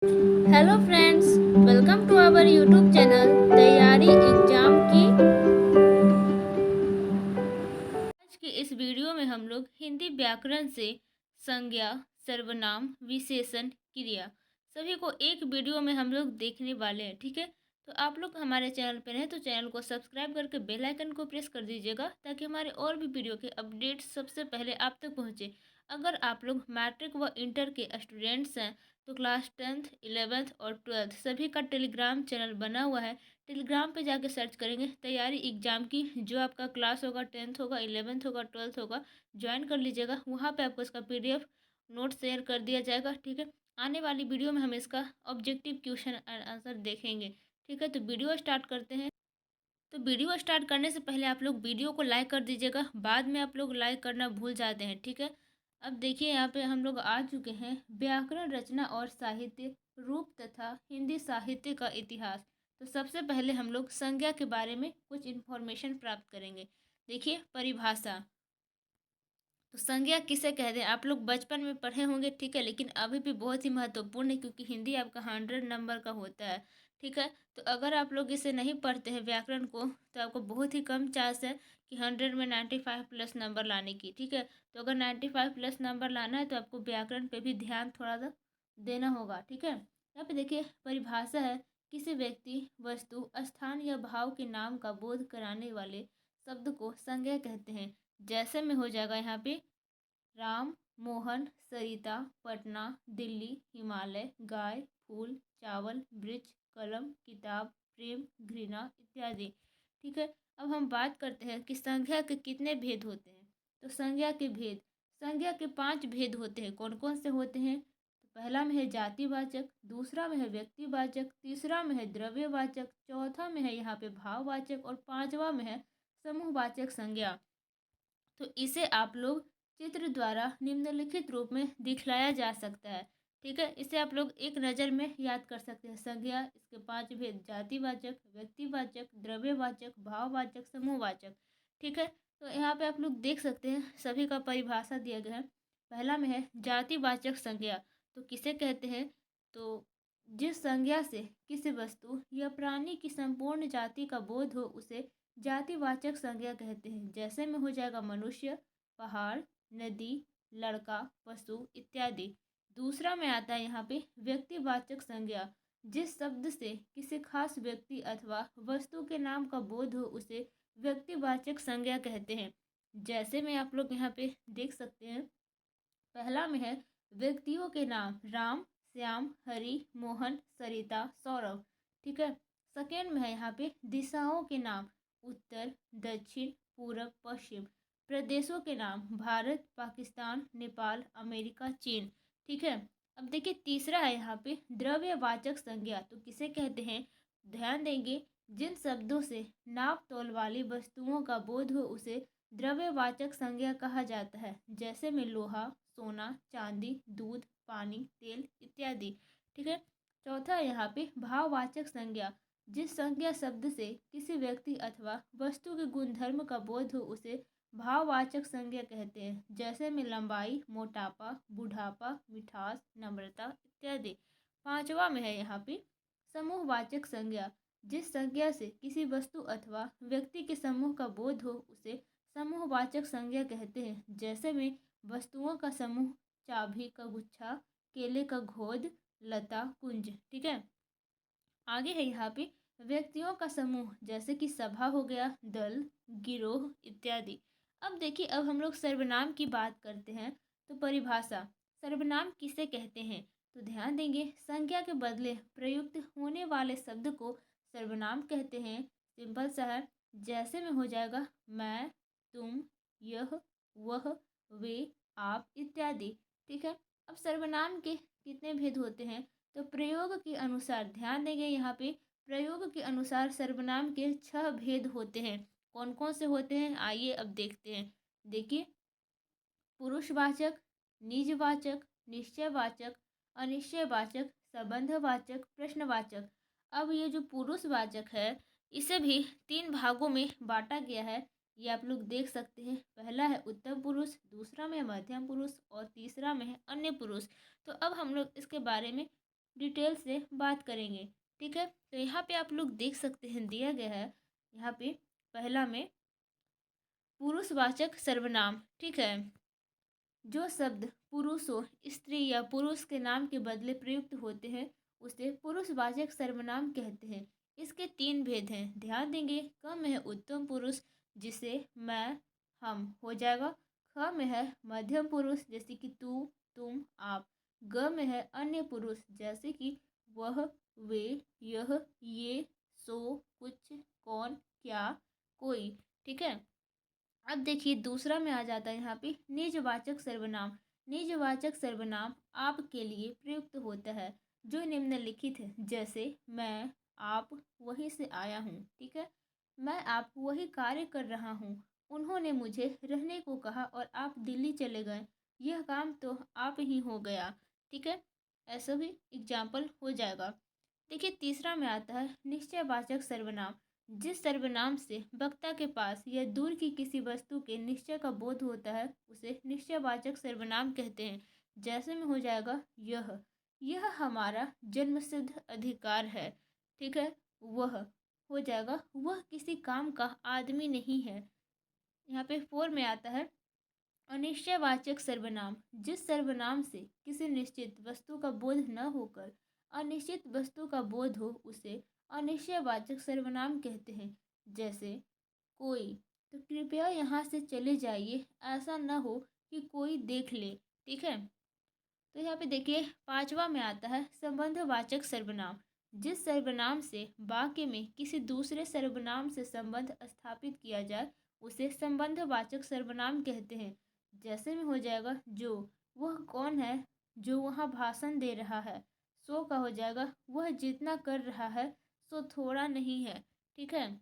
Hello friends, welcome to our YouTube channel तैयारी exam की। आज की इस वीडियो में हम लोग हिंदी व्याकरण से संज्ञा, सर्वनाम, विशेषण, क्रिया सभी को एक वीडियो में हम लोग देखने वाले हैं। ठीक है, तो आप लोग हमारे चैनल पर हैं तो चैनल को सब्सक्राइब करके बेल आइकन को प्रेस कर दीजिएगा ताकि हमारे और भी वीडियो के अपडेट सबसे पहले आप तक पहुंचे। अगर आप लोग मैट्रिक व इंटर के स्टूडेंट्स हैं तो क्लास 10th 11th और 12th सभी का टेलीग्राम चैनल बना हुआ है। टेलीग्राम पे जाके सर्च करेंगे तैयारी एग्जाम की, जो आपका क्लास होगा 10th होगा 11th होगा 12th होगा, ज्वाइन कर लीजिएगा। वहाँ पे आपको इसका पीडीएफ नोट शेयर कर दिया जाएगा। ठीक है, आने वाली वीडियो में हम इसका ऑब्जेक्टिव क्वेश्चन एंड आंसर देखेंगे। ठीक है, तो वीडियो स्टार्ट करते हैं। तो वीडियो स्टार्ट करने से पहले आप लोग वीडियो को लाइक कर दीजिएगा, बाद में आप लोग लाइक करना भूल जाते हैं। ठीक है, अब देखिए यहाँ पे हम लोग आ चुके हैं व्याकरण रचना और साहित्य, रूप तथा हिंदी साहित्य का इतिहास। तो सबसे पहले हम लोग संज्ञा के बारे में कुछ इन्फॉर्मेशन प्राप्त करेंगे। देखिए परिभाषा। तो संज्ञा किसे कहते हैं आप लोग बचपन में पढ़े होंगे। ठीक है, लेकिन अभी भी बहुत ही महत्वपूर्ण है क्योंकि हिंदी आपका 100 नंबर का होता है। ठीक है, तो अगर आप लोग इसे नहीं पढ़ते हैं व्याकरण को तो आपको बहुत ही कम चांस है कि 100 में 95+ नंबर लाने की। ठीक है, तो अगर 95+ नंबर लाना है तो आपको व्याकरण पे भी ध्यान थोड़ा सा देना होगा। ठीक है, यहाँ पे देखिए परिभाषा है, किसी व्यक्ति, वस्तु, स्थान या भाव के नाम का बोध कराने वाले शब्द को संज्ञा कहते हैं। जैसे में हो जाएगा यहाँ पे राम, मोहन, सरिता, पटना, दिल्ली, हिमालय, गाय, फूल, चावल, वृक्ष, कलम, किताब, प्रेम, घृणा इत्यादि। ठीक है, अब हम बात करते हैं कि संज्ञा के कितने भेद होते हैं। तो संज्ञा के भेद, संज्ञा के 5 भेद होते हैं। कौन कौन से होते हैं? तो पहला में है जातिवाचक, दूसरा में है व्यक्तिवाचक, तीसरा में है द्रव्यवाचक, चौथा में है यहाँ पे भाववाचक और पांचवा में है समूहवाचक संज्ञा। तो इसे आप लोग चित्र द्वारा निम्नलिखित रूप में दिखलाया जा सकता है। ठीक है, इसे आप लोग एक नज़र में याद कर सकते हैं। संज्ञा, इसके 5 भेद, जातिवाचक, व्यक्तिवाचक, द्रव्यवाचक, भाववाचक, समूहवाचक। ठीक है, तो यहाँ पे आप लोग देख सकते हैं सभी का परिभाषा दिया गया है। पहला में है जातिवाचक संज्ञा। तो किसे कहते हैं? तो जिस संज्ञा से किसी वस्तु या प्राणी की संपूर्ण जाति का बोध हो उसे जातिवाचक संज्ञा कहते हैं। जैसे में हो जाएगा मनुष्य, पहाड़, नदी, लड़का, पशु इत्यादि। दूसरा में आता है यहाँ पे व्यक्तिवाचक संज्ञा, जिस शब्द से किसी खास व्यक्ति अथवा वस्तु के नाम का बोध हो उसे व्यक्तिवाचक संज्ञा कहते हैं। जैसे में आप लोग यहाँ पे देख सकते हैं, पहला में है व्यक्तियों के नाम राम, श्याम, हरि, मोहन, सरिता, सौरभ। ठीक है, सेकेंड में है यहाँ पे दिशाओं के नाम उत्तर, दक्षिण, पूरब, पश्चिम। प्रदेशों के नाम भारत, पाकिस्तान, नेपाल, अमेरिका, चीन। ठीक है, अब देखिए तीसरा है यहाँ पे द्रव्यवाचक संज्ञा। तो किसे कहते हैं? ध्यान देंगे, जिन शब्दों से नाप तोल वाली वस्तुओं का बोध हो उसे द्रव्यवाचक संज्ञा कहा जाता है। जैसे में लोहा, सोना, चांदी, दूध, पानी, तेल इत्यादि। ठीक है, चौथा यहाँ पे भाववाचक संज्ञा, जिस संज्ञा शब्द से किसी व्यक्ति अथवा वस्तु के गुणधर्म का बोध हो उसे भाववाचक संज्ञा कहते हैं। जैसे में लंबाई, मोटापा, बुढ़ापा, मिठास, नम्रता इत्यादि। पांचवा में है यहाँ पे समूहवाचक संज्ञा, जिस संज्ञा से किसी वस्तु अथवा व्यक्ति के समूह का बोध हो उसे समूहवाचक संज्ञा कहते हैं। जैसे में वस्तुओं का समूह, चाबी का गुच्छा, केले का घोद, लता, कुंज। ठीक है, आगे है यहाँ पे व्यक्तियों का समूह, जैसे कि सभा हो गया, दल, गिरोह इत्यादि। अब देखिए, अब हम लोग सर्वनाम की बात करते हैं। तो परिभाषा, सर्वनाम किसे कहते हैं? तो ध्यान देंगे, संज्ञा के बदले प्रयुक्त होने वाले शब्द को सर्वनाम कहते हैं। सिंपल सा है, जैसे में हो जाएगा मैं, तुम, यह, वह, वे, आप इत्यादि। ठीक है, अब सर्वनाम के कितने भेद होते हैं? तो प्रयोग के अनुसार, ध्यान देंगे यहाँ पे प्रयोग के अनुसार सर्वनाम के 6 भेद होते हैं। कौन कौन से होते हैं आइए अब देखते हैं। देखिए, पुरुषवाचक, निजवाचक, निश्चयवाचक, अनिश्चयवाचक, संबंधवाचक, प्रश्नवाचक। अब ये जो पुरुषवाचक है इसे भी 3 भागों में बांटा गया है। ये आप लोग देख सकते हैं, पहला है उत्तम पुरुष, दूसरा में है मध्यम पुरुष और तीसरा में है अन्य पुरुष। तो अब हम लोग इसके बारे में डिटेल से बात करेंगे। ठीक है, तो यहाँ पे आप लोग देख सकते हैं दिया गया है यहाँ पे पहला में पुरुषवाचक सर्वनाम। ठीक है, जो शब्द पुरुष हो, स्त्री या पुरुष के नाम के बदले प्रयुक्त होते हैं उसे पुरुषवाचक सर्वनाम कहते हैं। इसके तीन भेद हैं, ध्यान देंगे। क में है उत्तम पुरुष जिसे मैं हम हो जाएगा। ख में है मध्यम पुरुष जैसे कि तू तुम आप। ग में है अन्य पुरुष जैसे कि वह वे यह ये सो कुछ कौन क्या कोई। ठीक है, अब देखिए दूसरा में आ जाता है यहाँ पे निजवाचक सर्वनाम। निजवाचक सर्वनाम आपके लिए प्रयुक्त होता है जो निम्नलिखित है, जैसे मैं आप वहीं से आया हूँ। ठीक है, मैं आप वही कार्य कर रहा हूँ, उन्होंने मुझे रहने को कहा और आप दिल्ली चले गए, यह काम तो आप ही हो गया। ठीक है, ऐसा भी एग्जाम्पल हो जाएगा। देखिए तीसरा में आता है निश्चयवाचक सर्वनाम। जिस सर्वनाम से वक्ता के पास या दूर की किसी वस्तु के निश्चय का बोध होता है उसे निश्चयवाचक सर्वनाम कहते हैं। जैसे में हो जाएगा यह हमारा जन्मसिद्ध अधिकार है। ठीक है, वह हो जाएगा वह किसी काम का आदमी नहीं है। यहाँ पे 4 में आता है अनिश्चयवाचक सर्वनाम। जिस सर्वनाम से किसी निश्चित वस्तु का बोध न होकर अनिश्चित वस्तु का बोध हो उसे अनिश्चयवाचक सर्वनाम कहते हैं। जैसे कोई, तो कृपया यहाँ से चले जाइए, ऐसा न हो कि कोई देख ले। ठीक है, तो यहाँ पे देखिए 5वां में आता है संबंधवाचक सर्वनाम। जिस सर्वनाम से वाक्य में किसी दूसरे सर्वनाम से संबंध स्थापित किया जाए उसे संबंधवाचक सर्वनाम कहते हैं। जैसे में हो जाएगा जो, वह कौन है जो वहाँ भाषण दे रहा है। सो का हो जाएगा वह जितना कर रहा है सो थोड़ा नहीं है। ठीक है,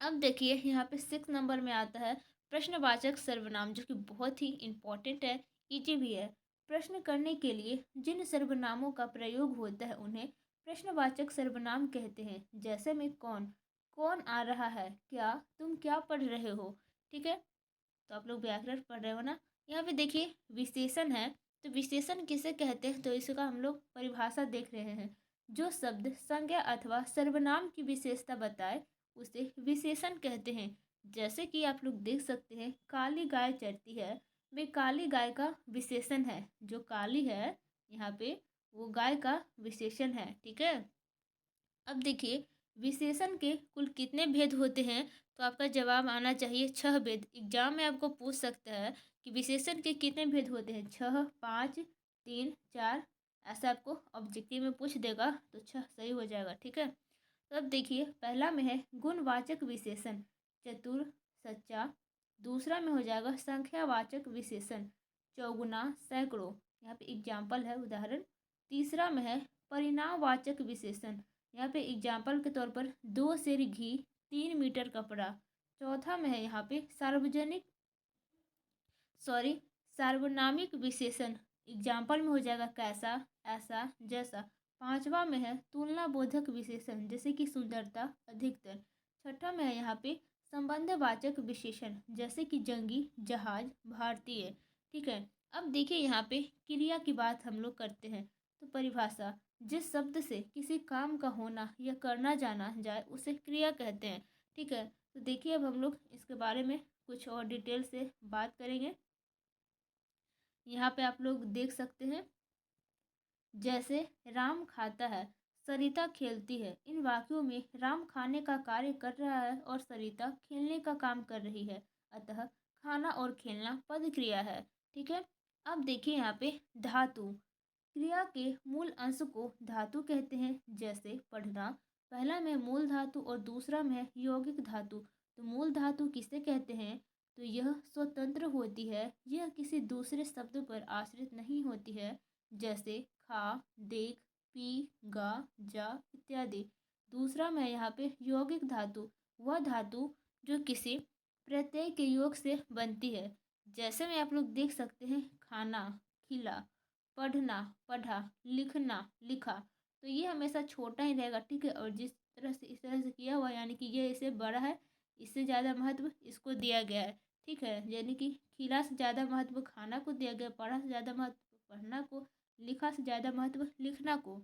अब देखिए यहाँ पे 6 नंबर में आता है प्रश्नवाचक सर्वनाम, जो कि बहुत ही इम्पोर्टेंट है, इजी भी है। प्रश्न करने के लिए जिन सर्वनामों का प्रयोग होता है उन्हें प्रश्नवाचक सर्वनाम कहते हैं। जैसे में कौन, कौन आ रहा है, क्या, तुम क्या पढ़ रहे हो। ठीक है, तो आप लोग व्याकरण पढ़ रहे हो ना। यहाँ पे देखिए विशेषण है, तो विशेषण किसे कहते हैं, तो इसका हम लोग परिभाषा देख रहे हैं। जो शब्द संज्ञा अथवा सर्वनाम की विशेषता बताए उसे विशेषण कहते हैं। जैसे कि आप लोग देख सकते हैं काली गाय चरती है, वे काली गाय का विशेषण है। जो काली है यहाँ पे वो गाय का विशेषण है। ठीक है, अब देखिए विशेषण के कुल कितने भेद होते हैं, तो आपका जवाब आना चाहिए 6 भेद। एग्जाम में आपको पूछ सकता है कि विशेषण के कितने भेद होते हैं, 6, 5, 3, 4, ऐसा आपको ऑब्जेक्टिव में पूछ देगा तो 6 सही हो जाएगा। ठीक है, तो अब देखिए पहला में है गुणवाचक विशेषण, चतुर, सच्चा। दूसरा में हो जाएगा संख्यावाचक विशेषण, चौगुना, सैकड़ों। यहाँ पे एग्जाम्पल है, उदाहरण। तीसरा में है परिणामवाचक विशेषण, यहाँ पे एग्जाम्पल के तौर पर 2 सेर घी, 3 मीटर कपड़ा। चौथा में है यहाँ पे सार्वनामिक विशेषण, एग्जाम्पल में हो जाएगा कैसा, ऐसा, जैसा। पांचवा में है तुलना बोधक विशेषण, जैसे कि सुंदरता, अधिकतर। छठा में है यहाँ पे संबंधवाचक विशेषण, जैसे कि जंगी, जहाज, भारतीय। ठीक है, अब देखिए यहाँ पे क्रिया की बात हम लोग करते हैं। तो परिभाषा, जिस शब्द से किसी काम का होना या करना जाना जाए उसे क्रिया कहते हैं। ठीक है, तो देखिए अब हम लोग इसके बारे में कुछ और डिटेल से बात करेंगे। यहाँ पे आप लोग देख सकते हैं जैसे राम खाता है, सरिता खेलती है। इन वाक्यों में राम खाने का कार्य कर रहा है और सरिता खेलने का काम कर रही है, अतः खाना और खेलना पद क्रिया है। ठीक है, अब देखिए यहाँ पे धातु, क्रिया के मूल अंश को धातु कहते हैं। जैसे पढ़ना, पहला में मूल धातु और दूसरा में यौगिक धातु। तो मूल धातु किसे कहते हैं, तो यह स्वतंत्र होती है, यह किसी दूसरे शब्द पर आश्रित नहीं होती है। जैसे खा, देख, पी, गा, जा इत्यादि। दूसरा में यहाँ पे यौगिक धातु, वह धातु जो किसी प्रत्यय के योग से बनती है। जैसे में आप लोग देख सकते हैं खाना, खिला, पढ़ना, पढ़ा, लिखना, लिखा। तो ये हमेशा छोटा ही रहेगा। ठीक है, और जिस तरह से इस तरह से किया हुआ यानी कि ये इसे बड़ा है, इससे ज़्यादा महत्व इसको दिया गया है। ठीक है, यानी कि खिला से ज़्यादा महत्व खाना को दिया गया, पढ़ा से ज़्यादा महत्व पढ़ना को, लिखा से ज़्यादा महत्व लिखना को।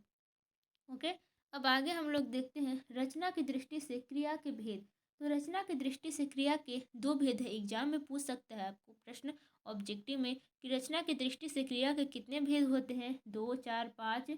ओके। अब आगे हम लोग देखते हैं रचना की दृष्टि से क्रिया के भेद। तो रचना की दृष्टि से क्रिया के दो भेद है। एग्जाम में पूछ सकता है आपको प्रश्न ऑब्जेक्टिव में कि रचना की दृष्टि से क्रिया के कितने भेद होते हैं, 2, 4, 5,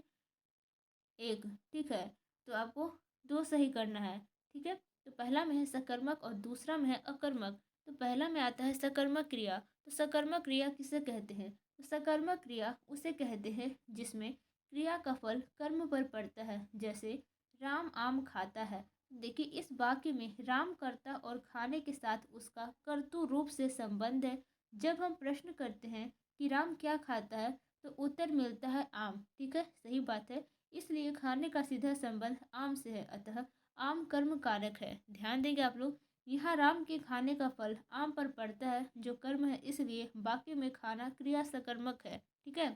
1। ठीक है, तो आपको दो सही करना है। ठीक है, तो पहला में है सकर्मक और दूसरा में है अकर्मक। तो पहला में आता है सकर्मक क्रिया। तो सकर्मक क्रिया किसे कहते हैं? तो सकर्मक क्रिया उसे कहते हैं जिसमें क्रिया का फल कर्म पर पड़ता है। जैसे राम आम खाता है। देखिए इस वाक्य में राम कर्ता और खाने के साथ उसका कर्तु रूप से संबंध है। जब हम प्रश्न करते हैं कि राम क्या खाता है, तो उत्तर मिलता है आम। ठीक है, सही बात है। इसलिए खाने का सीधा संबंध आम से है, अतः आम कर्म कारक है। ध्यान देंगे आप लोग, यहाँ राम के खाने का फल आम पर पड़ता है जो कर्म है, इसलिए वाक्य में खाना क्रिया सकर्मक है। ठीक है,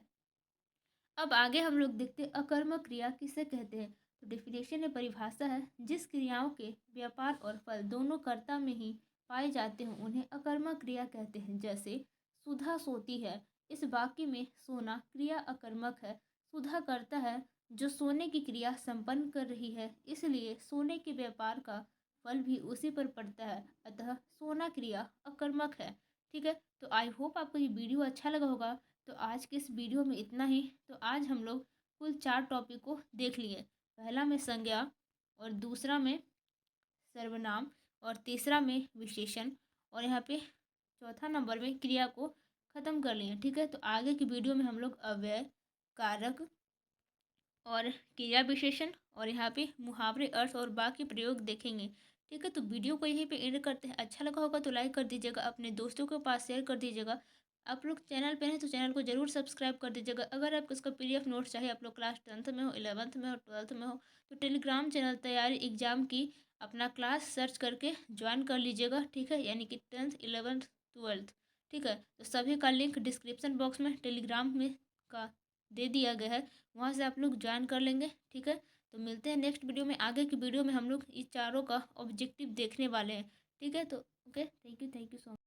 अब आगे हम लोग देखते हैं अकर्मक क्रिया किसे कहते हैं। तो डेफिनेशन में परिभाषा है, जिस क्रियाओं के व्यापार और फल दोनों कर्ता में ही पाए जाते हैं उन्हें अकर्मक क्रिया कहते हैं। जैसे सुधा सोती है। इस वाक्य में सोना क्रिया अकर्मक है। सुधा करता है जो सोने की क्रिया संपन्न कर रही है, इसलिए सोने के व्यापार का फल भी उसी पर पड़ता है, अतः सोना क्रिया अकर्मक है। ठीक है, तो आई होप आपको ये वीडियो अच्छा लगा होगा। तो आज के इस वीडियो में इतना ही। तो आज हम लोग कुल 4 टॉपिक को देख लिए। पहला में संज्ञा, और दूसरा में सर्वनाम, और तीसरा में विशेषण, और यहाँ पे चौथा नंबर में क्रिया को ख़त्म कर लिए। ठीक है, तो आगे की वीडियो में हम लोग अव्यय, कारक और क्रिया विशेषण और यहाँ पे मुहावरे, अर्थ और बाकी प्रयोग देखेंगे। ठीक है, तो वीडियो को यहीं पे एंड करते हैं। अच्छा लगा होगा तो लाइक कर दीजिएगा, अपने दोस्तों के पास शेयर कर दीजिएगा। आप लोग चैनल पे हैं तो चैनल को जरूर सब्सक्राइब कर दीजिएगा। अगर आपको इसका पीडीएफ नोट्स चाहिए, आप लोग क्लास 10th में हो, 11th में हो, 12th में हो, तो टेलीग्राम चैनल तैयारी एग्जाम की अपना क्लास सर्च करके ज्वाइन कर लीजिएगा। ठीक है, यानी कि 10th, 11th, 12th। ठीक है, तो सभी का लिंक डिस्क्रिप्शन बॉक्स में टेलीग्राम में का दे दिया गया है, वहाँ से आप लोग ज्वाइन कर लेंगे। ठीक है, तो मिलते हैं नेक्स्ट वीडियो में। आगे की वीडियो में हम लोग इस चारों का ऑब्जेक्टिव देखने वाले हैं। ठीक है, तो okay, thank you so much.